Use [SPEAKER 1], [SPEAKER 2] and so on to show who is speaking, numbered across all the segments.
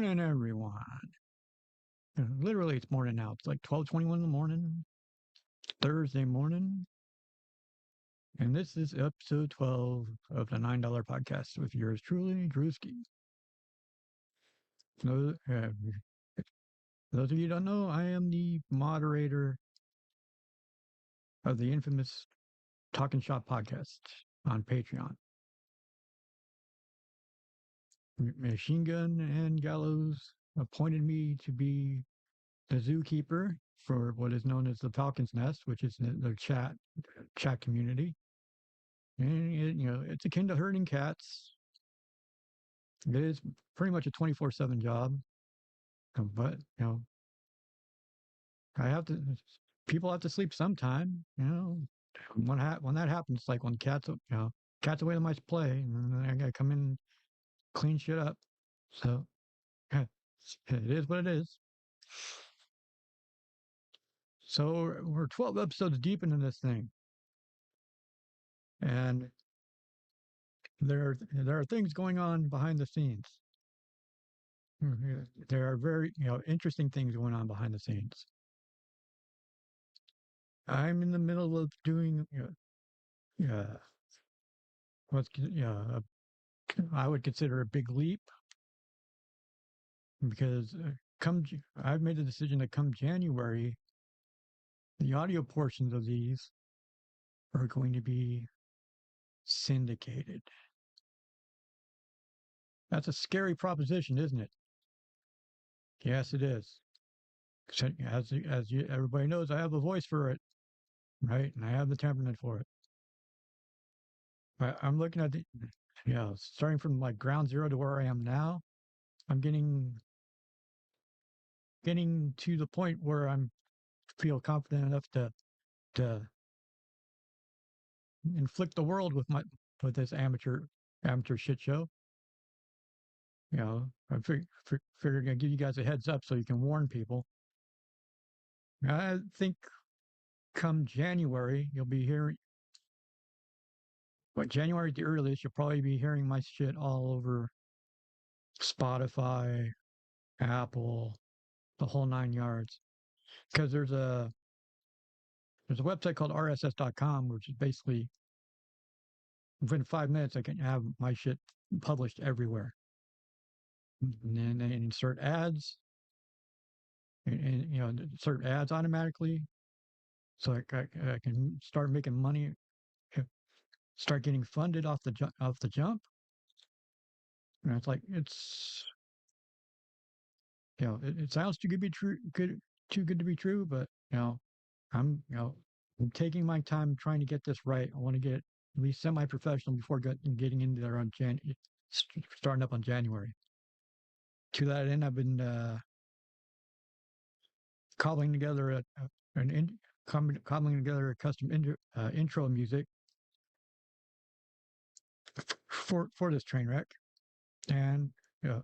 [SPEAKER 1] morning, everyone. Literally, it's morning now. It's like 12:21 in the morning, Thursday morning, and this is episode 12 of the $9 podcast with yours truly, Drewski. Those, uh, those of you who don't know, I am the moderator of the infamous TalkNShop podcast on Patreon. Machine Gun and Gallows appointed me to be the zookeeper for what is known as the Falcon's Nest, which is the chat community. And it's akin to herding cats. It is pretty much a 24/7 job, but I have to. People have to sleep sometime. When that happens, like when cats away, the mice play, and then I gotta come in and clean shit up. So it is what it is. So we're 12 episodes deep into this thing, and there are things going on behind the scenes. There are very interesting things going on behind the scenes. I'm in the middle of doing yeah what's I would consider a big leap because I've made the decision to come January, the audio portions of these are going to be syndicated. That's a scary proposition, isn't it? Yes, it is. Everybody knows, I have a voice for it, right? And I have the temperament for it. But I'm looking at starting from like ground zero to where I am now. I'm getting to the point where I'm feel confident enough to inflict the world with this amateur shit show. I figured I'd give you guys a heads up so you can warn people. I think come January you'll be hearing. But January at the earliest, you'll probably be hearing my shit all over Spotify, Apple, the whole nine yards. Because there's a website called rss.com, which is basically within 5 minutes I can have my shit published everywhere. And then they insert ads, and insert ads automatically, so I can start making money, start getting funded off the jump. And it's like it sounds too good to be true, too good to be true, but I'm I'm taking my time trying to get this right. I want to get at least semi-professional before getting into there on starting up on January. To that end, I've been cobbling together cobbling together a custom intro music for this train wreck, and yeah,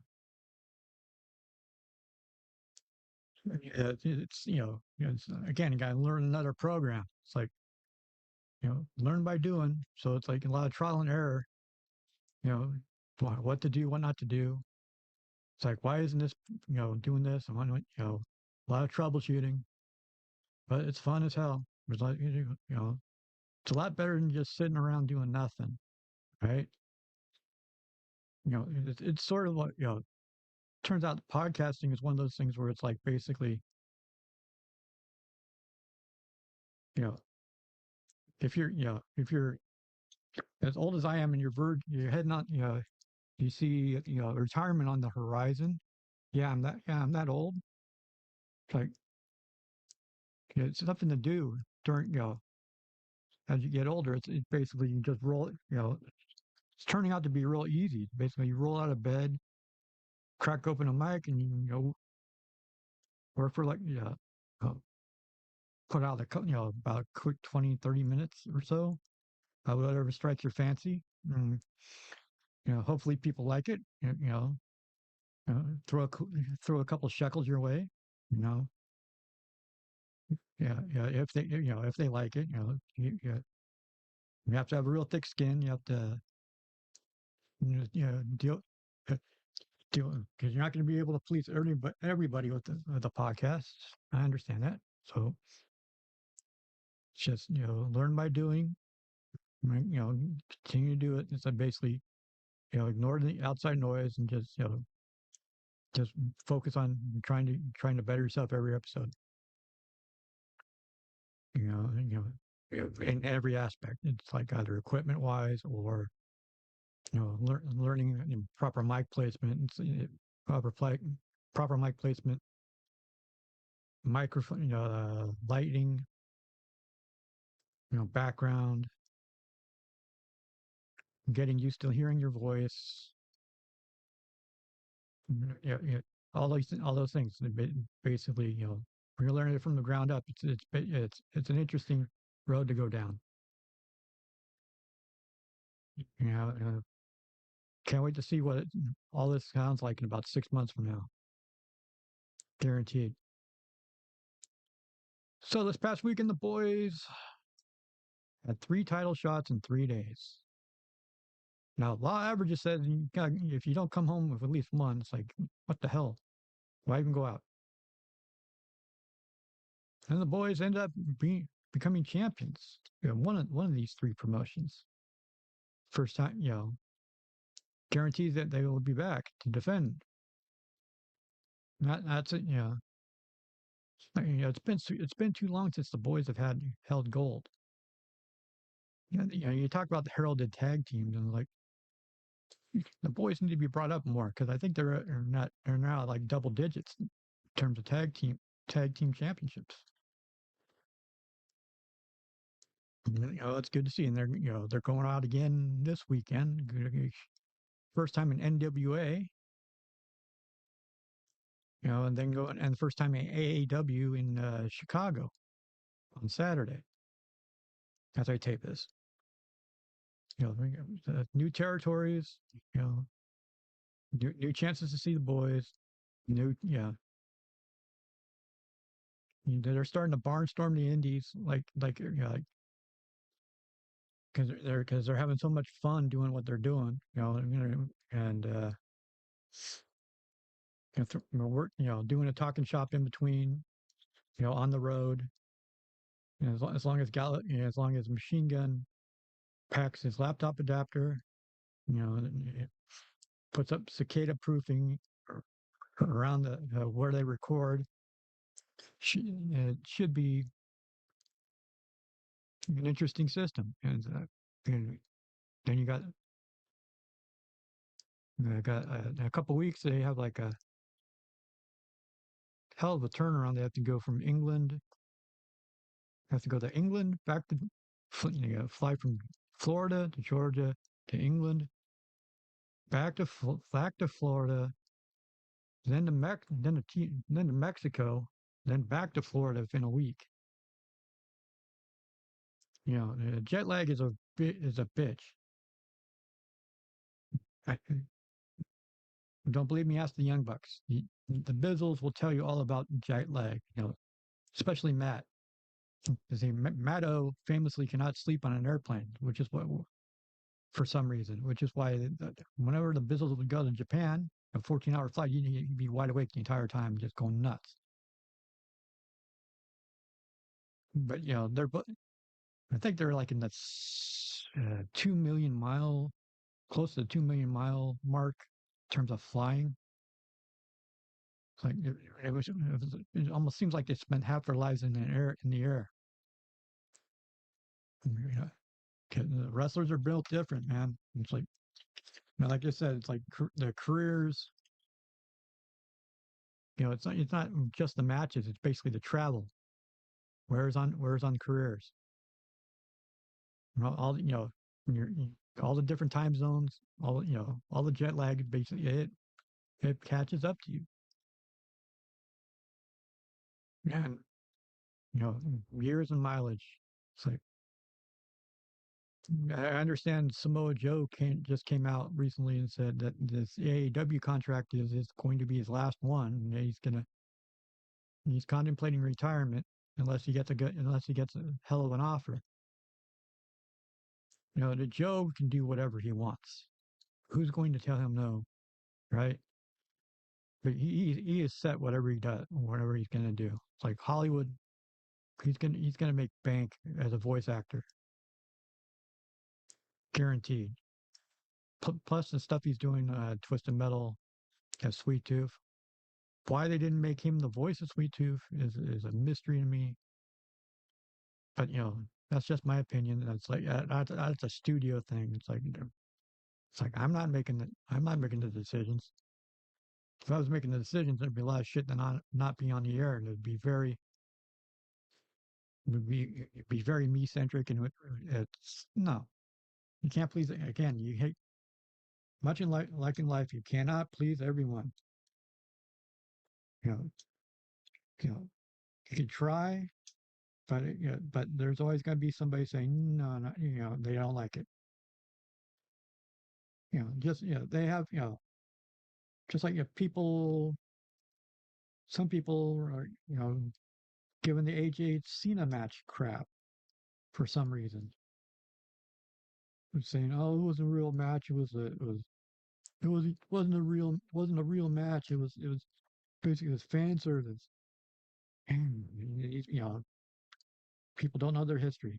[SPEAKER 1] again, you got to learn another program. It's like learn by doing. So it's like a lot of trial and error. You know, what to do, what not to do. It's like, why isn't this doing this? And a lot of troubleshooting, but it's fun as hell. It's like it's a lot better than just sitting around doing nothing, right? It's sort of like turns out podcasting is one of those things where it's like basically you know if you're as old as I am and you're heading on you see retirement on the horizon. I'm that old. It's like it's nothing to do during as you get older. It's basically you just roll it's turning out to be real easy. Basically, you roll out of bed, crack open a mic, and you work for like uh, put out about a quick 20, 30 minutes or so, whatever strikes your fancy. And, hopefully people like it. Throw a couple shekels your way. You know, yeah. If they like it, you have to have a real thick skin. You have to deal. because you're not going to be able to please everybody with the podcasts. I understand that. So just learn by doing. Right, continue to do it. It's like basically ignore the outside noise and just focus on trying to better yourself every episode. In every aspect. It's like either equipment wise or learning proper mic placement, proper proper mic placement, microphone, lighting, background, getting used to hearing your voice. Yeah, yeah, all those things. Basically, when you're learning it from the ground up, it's an interesting road to go down. Can't wait to see what all this sounds like in about 6 months from now. Guaranteed. So this past weekend, the boys had 3 title shots in 3 days. Now, law averages said if you don't come home with at least one, it's like, what the hell? Why even go out? And the boys end up becoming champions. One of these 3 promotions. First time, guarantees that they will be back to defend. That's it. It's been too long since the boys have held gold. You talk about the heralded tag teams and like the boys need to be brought up more because I think they're now like double digits in terms of tag team championships. It's good to see, and they're going out again this weekend. First time in NWA, and then the first time in AAW in Chicago on Saturday. As I tape this, new territories, you know, new chances to see the boys. They're starting to barnstorm the indies, because they're having so much fun doing what they're doing, and work, doing a talking shop in between, on the road. As long as Machine Gun packs his laptop adapter, it puts up cicada proofing around where they record. It should be an interesting system, and then you got a couple weeks. They have like a hell of a turnaround. They have to go from England. Have to go to England, back to fly from Florida to Georgia to England, back to Florida, then to Mexico, then back to Florida within a week. Jet lag is a bitch. I, don't believe me? Ask the Young Bucks. The Bizzles will tell you all about jet lag. Especially Matt. Because Matto famously cannot sleep on an airplane, which is what, for some reason, which is why whenever the Bizzles would go to Japan, a 14-hour flight, you'd be wide awake the entire time, just going nuts. But I think they're like in the 2 million mile, close to the 2 million mile mark in terms of flying. It's like it almost seems like they spent half their lives in the air. The wrestlers are built different, man. It's like, like I said, it's like their careers. It's not just the matches. It's basically the travel. Where's on careers. All all the different time zones. All the jet lag. Basically, it catches up to you. And years and mileage. It's like I understand Samoa Joe just came out recently and said that this AAW contract is going to be his last one. And he's contemplating retirement unless he gets a hell of an offer. The Joe can do whatever he wants. Who's going to tell him no, right? but he is set whatever he does, whatever he's gonna do. It's like Hollywood. He's gonna make bank as a voice actor, guaranteed. Plus the stuff he's doing, Twisted Metal, as Sweet Tooth. Why they didn't make him the voice of Sweet Tooth is a mystery to me. But that's just my opinion. That's like that's a studio thing. It's like I'm not making the decisions. If I was making the decisions, there'd be a lot of shit that not be on the air, and it'd be very me centric, and it's no. You can't please again. You hate much like in life. You cannot please everyone. You know, you know, you can try, but but there's always going to be somebody saying no, no, they don't like it. Just they have just like if people, some people are giving the AJ Cena match crap for some reason. They're saying, oh, it was a real match. It wasn't a real match. It was basically it was fan service. And people don't know their history.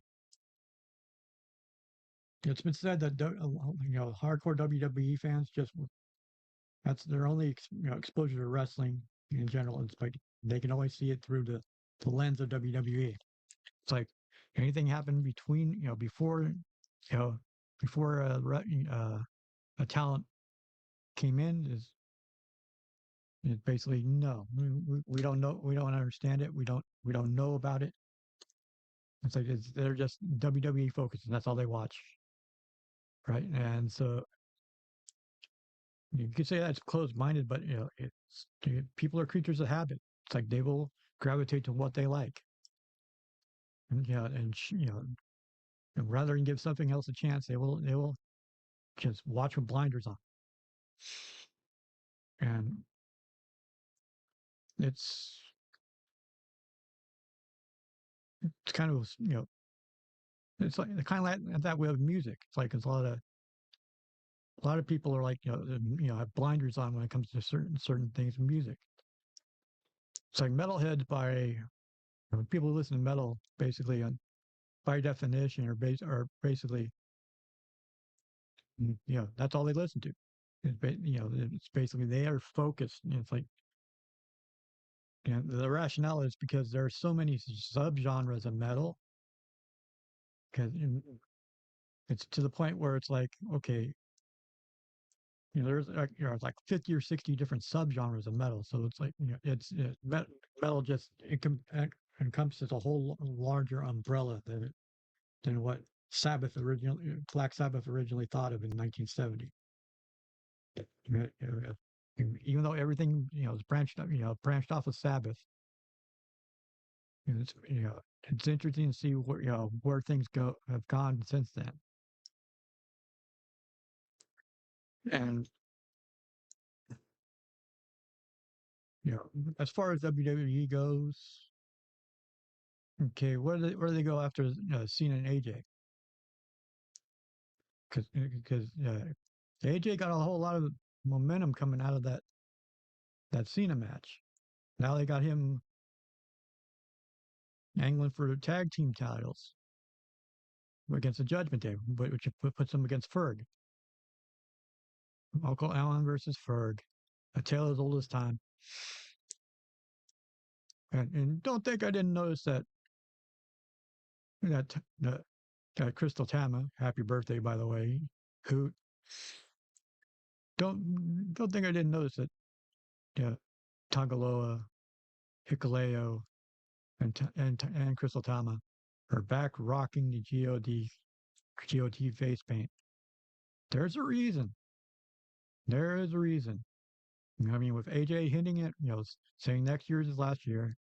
[SPEAKER 1] It's been said that hardcore WWE fans just that's their only exposure to wrestling in general. It's like they can always see it through the lens of WWE. It's like anything happened between you know before a talent came in is basically no. We don't know. We don't understand it. We don't know about it. It's like they're just WWE focused, and that's all they watch, right? And so you could say that's closed-minded, but people are creatures of habit. It's like they will gravitate to what they like, and and rather than give something else a chance, they will just watch with blinders on. And it's it's kind of it's like kind of like that way of music. It's like it's a lot of people are like have blinders on when it comes to certain things in music. It's like metalheads people who listen to metal basically by definition are basically that's all they listen to. It's basically they are focused. It's like the rationale is because there are so many subgenres of metal because it's to the point where it's like okay, there's like 50 or 60 different subgenres of metal. So it's like metal just encompasses a whole larger umbrella than what Black Sabbath originally thought of in 1970. Even though everything is branched off of Sabbath, it's it's interesting to see where things have gone since then. And as far as WWE goes, okay, where do they go after Cena and AJ? Because AJ got a whole lot of momentum coming out of that Cena match. Now they got him angling for the tag team titles against the Judgment Day, which puts him against Ferg. Uncle Allen versus Ferg, a tale as old as time. And don't think I didn't notice that Crystal Tama, happy birthday by the way, who don't think I didn't notice that Tagaloa, Hikuleo, and Crystal Tama are back rocking the GOT face paint. There's a reason. There is a reason. I mean, with AJ hinting it, saying next year's his last year,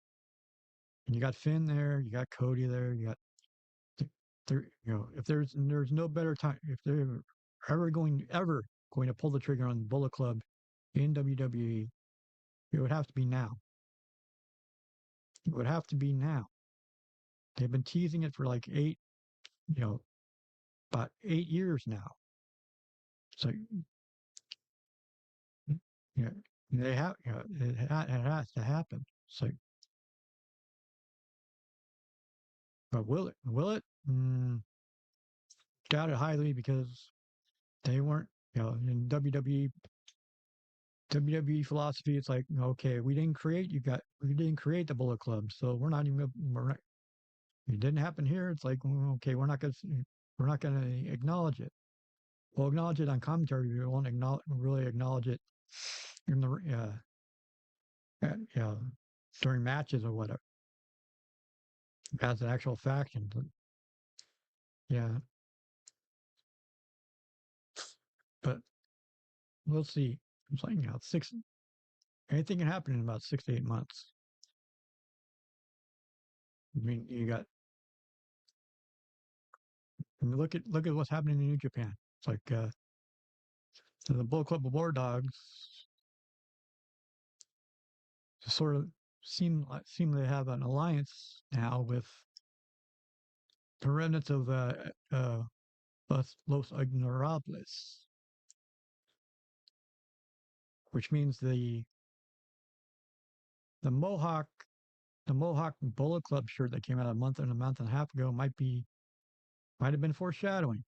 [SPEAKER 1] and you got Finn there, you got Cody there, you got there. If there's no better time, if they're ever going to pull the trigger on Bullet Club in WWE, it would have to be now. It would have to be now. They've been teasing it for like about 8 years now. So yeah, They have, it has to happen. It's like, but will it? Will it? Doubt it highly because they weren't, in WWE philosophy. It's like, okay, we didn't create the Bullet Club, so we're not, it didn't happen here. It's like, okay, we're not going to acknowledge it. We'll acknowledge it on commentary. We won't really acknowledge it in the, during matches or whatever as an actual faction. Yeah, but we'll see. It's like, anything can happen in about 6 to 8 months. I mean, look at what's happening in New Japan. It's like, so the Bull Club of War Dogs sort of seem to have an alliance now with the remnants of Los Ignorables, which means the Mohawk the Mohawk Bullet Club shirt that came out a month and a half ago might have been foreshadowing.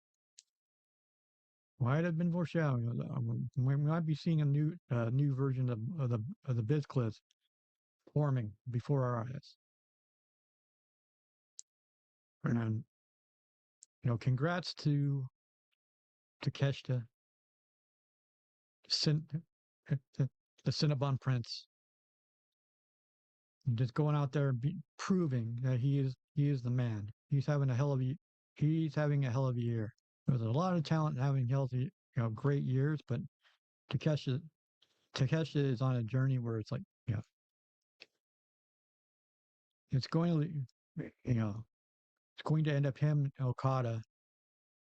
[SPEAKER 1] Might have been foreshadowing. We might be seeing a new version of the Biz Cliz forming before our eyes. And congrats to Takeshita, Sin, the Cinnabon Prince, just going out there proving that he is the man. He's having a hell of a year. There's a lot of talent having healthy, great years, but Takeshita Takeshita is on a journey where it's like, it's going to, it's going to end up him and Okada.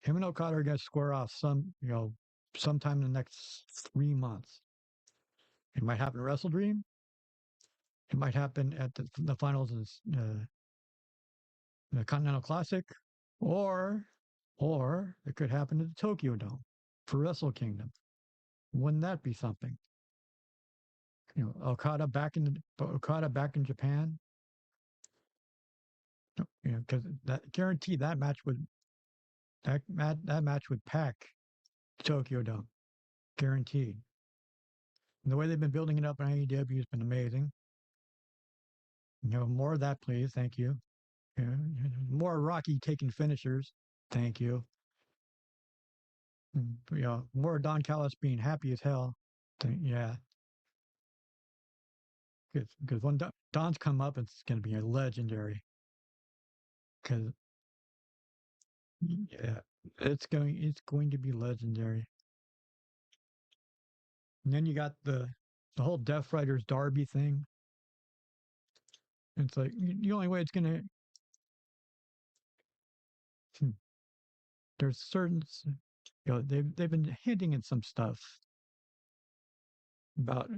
[SPEAKER 1] Him and Okada are going to square off sometime in the next 3 months. It might happen at Wrestle Dream. It might happen at the finals of the Continental Classic, or it could happen at the Tokyo Dome for Wrestle Kingdom. Wouldn't that be something? Okada back in Japan. Because that guaranteed that match would pack Tokyo Dome, guaranteed. And the way they've been building it up in AEW has been amazing. More of that, please. Thank you. Yeah, more Rocky taking finishers. Thank you. More Don Callis being happy as hell. Yeah, because when Don's come up, it's going to be a legendary. Because yeah, it's going to be legendary. And then you got the whole Death Riders Derby thing. It's like the only way it's going to there's they've been hinting at some stuff about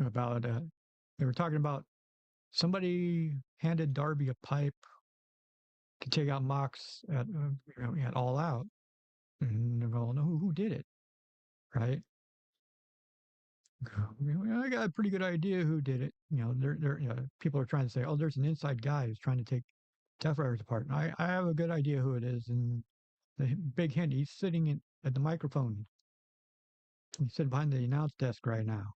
[SPEAKER 1] about they were talking about somebody handed Darby a pipe to take out Mox at All Out, and they're going, no, who did it, right? I got a pretty good idea who did it. People are trying to say, oh, there's an inside guy who's trying to take Death Riders apart. And I have a good idea who it is, and the big hint, he's sitting at the microphone. He's sitting behind the announce desk right now,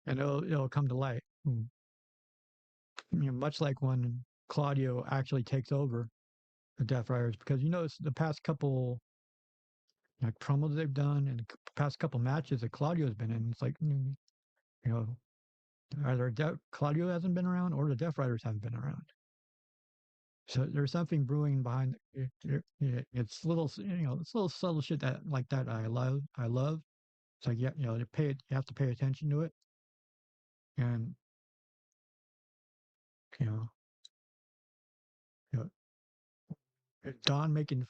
[SPEAKER 1] and it'll come to light. Much like when Claudio actually takes over the Death Riders, because it's the past couple like promos they've done and the past couple matches that Claudio's been in. It's like, you know, either Claudio hasn't been around or the Death Riders haven't been around. So there's something brewing behind it's it's little subtle shit that like that I love. I love. It's like, yeah, you have to pay attention to it. And, you know, you know Don making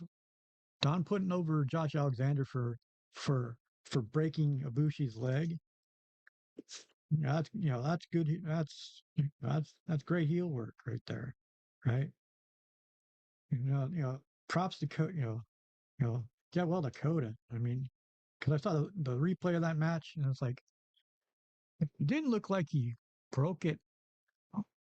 [SPEAKER 1] Don putting over Josh Alexander for breaking Ibushi's leg. That's good. That's great heel work right there, right? Props to get well to code it. I mean, because I saw the replay of that match, and it's like it didn't look like he broke it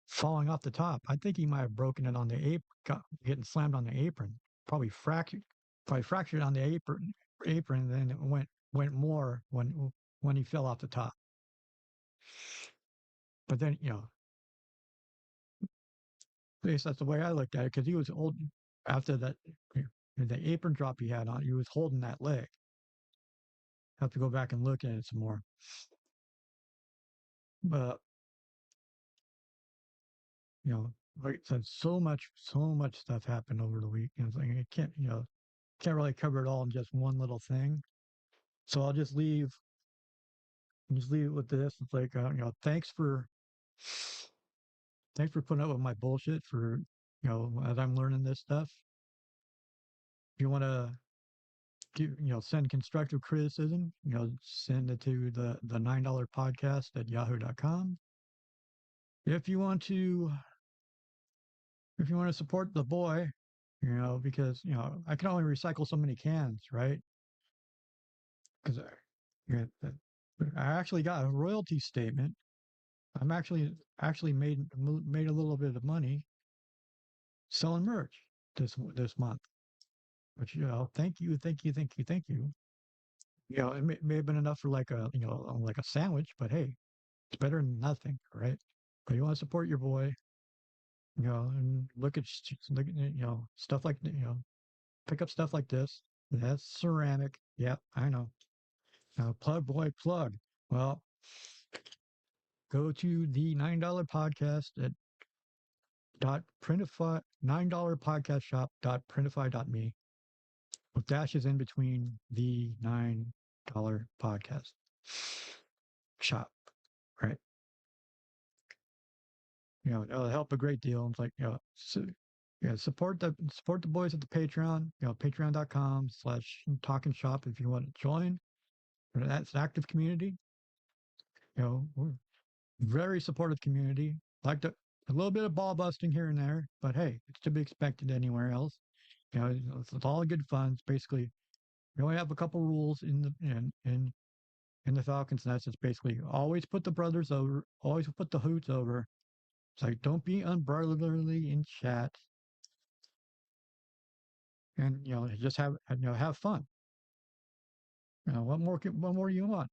[SPEAKER 1] falling off the top. I think he might have broken it on the apron, getting slammed on the apron. Probably fractured, probably fractured on the apron, and then it went more when he fell off the top. But then at least that's the way I looked at it because he was old after that. The apron drop he had on, he was holding that leg. Have to go back and look at it some more. But like I said, so much stuff happened over the week. And it's like I can't really cover it all in just one little thing. So I'll just leave it with this. It's like thanks for putting up with my bullshit for as I'm learning this stuff. If you want to send constructive criticism, send it to the $9 podcast at yahoo.com. If you want to support the boy, because I can only recycle so many cans, right? Because I actually got a royalty statement. I'm actually made a little bit of money selling merch this month. Which thank you, thank you, thank you, thank you. It may have been enough for like a sandwich, but hey, it's better than nothing, right? But you want to support your boy, and look at stuff like pick up stuff like this. That's ceramic. Yep, I know. Plug boy, plug. Well, go to the $9 podcast at dot printify $9 podcast shop dot printify.me with dashes in between the $9 podcast shop, right? It'll help a great deal. It's like, yeah, support the boys at the Patreon, patreon.com/talkandshop if you want to join. That's an active community. We're very supportive community. Like a little bit of ball busting here and there, but hey, it's to be expected anywhere else. It's all good fun. It's basically we only have a couple rules in the Falcons Nest. It's basically always put the brothers over, always put the hoots over. It's like don't be unbrotherly in chat, and just have fun. What more do you want?